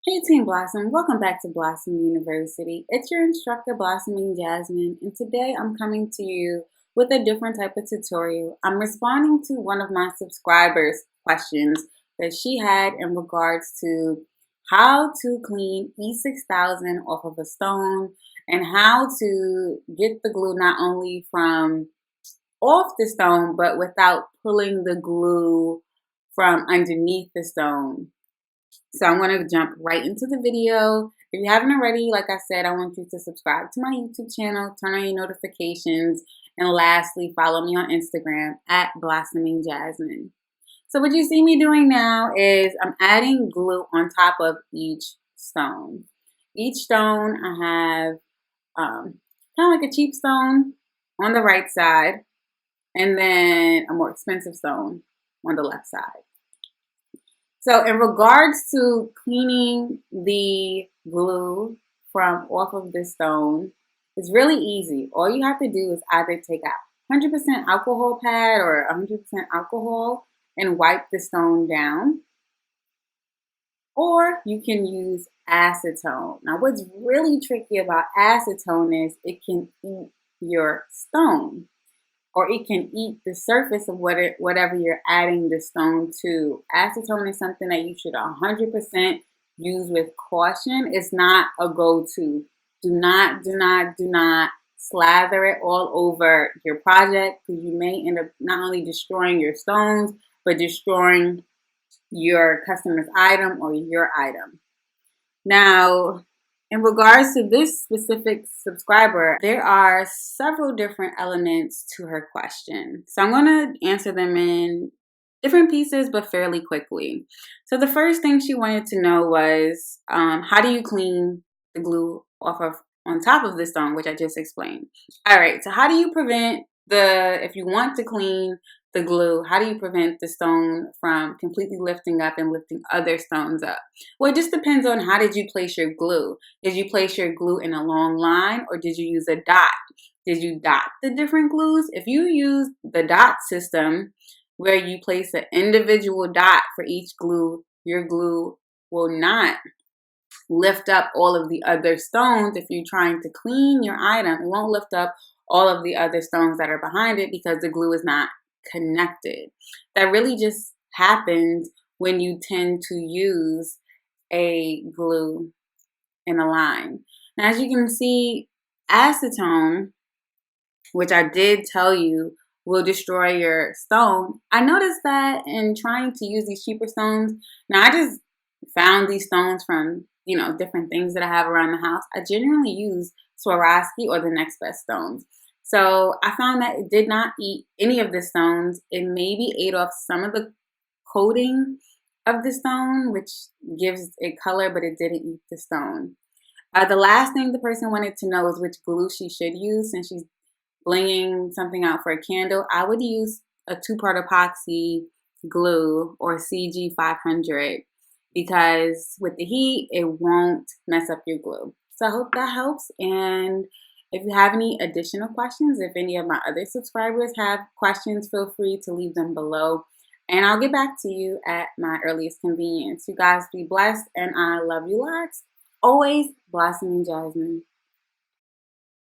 Hey Team Blossom, welcome back to Blossom University. It's your instructor Blossoming Jasmine, and today I'm coming to you with a different type of tutorial. I'm responding to one of my subscribers' questions that she had in regards to how to clean E6000 off of a stone and how to get the glue not only from off the stone but without pulling the glue from underneath the stone. So I'm going to jump right into the video. If you haven't already, like I said, I want you to subscribe to my YouTube channel, turn on your notifications, and lastly, follow me on Instagram at Blossoming Jasmine. So what you see me doing now is I'm adding glue on top of each stone. Each stone I have kind of like a cheap stone on the right side, and then a more expensive stone on the left side. So in regards to cleaning the glue from off of the stone, it's really easy. All you have to do is either take out 100% alcohol pad or 100% alcohol and wipe the stone down, or you can use acetone. Now what's really tricky about acetone is it can eat your stone, or it can eat the surface of whatever you're adding the stone to. Acetone is something that you should 100% use with caution. It's not a go-to. Do not slather it all over your project, because you may end up not only destroying your stones, but destroying your customer's item or your item. Now, in regards to this specific subscriber, there are several different elements to her question. So I'm going to answer them in different pieces, but fairly quickly. So the first thing she wanted to know was, how do you clean the glue on top of the stone, which I just explained. All right, so how do you prevent if you want to clean the glue, how do you prevent the stone from completely lifting up and lifting other stones up? Well, it just depends on how did you place your glue. Did you place your glue in a long line, or did you use a dot? Did you dot the different glues? If you use the dot system, where you place an individual dot for each glue, your glue will not lift up all of the other stones. If you're trying to clean your item, it won't lift up all of the other stones that are behind it because the glue is not connected. That really just happens when you tend to use a glue in a line. Now, as you can see, acetone, which I did tell you will destroy your stone. I noticed that in trying to use these cheaper stones. Now, I just found these stones from, different things that I have around the house. I generally use Swarovski or the next best stones. So I found that it did not eat any of the stones. It maybe ate off some of the coating of the stone, which gives it color, but it didn't eat the stone. The last thing the person wanted to know is which glue she should use. Since she's blinging something out for a candle, I would use a 2-part epoxy glue or CG500, because with the heat, it won't mess up your glue. So I hope that helps. And if you have any additional questions, if any of my other subscribers have questions, feel free to leave them below, and I'll get back to you at my earliest convenience. You guys be blessed, and I love you lots. Always Blossoming Jasmine.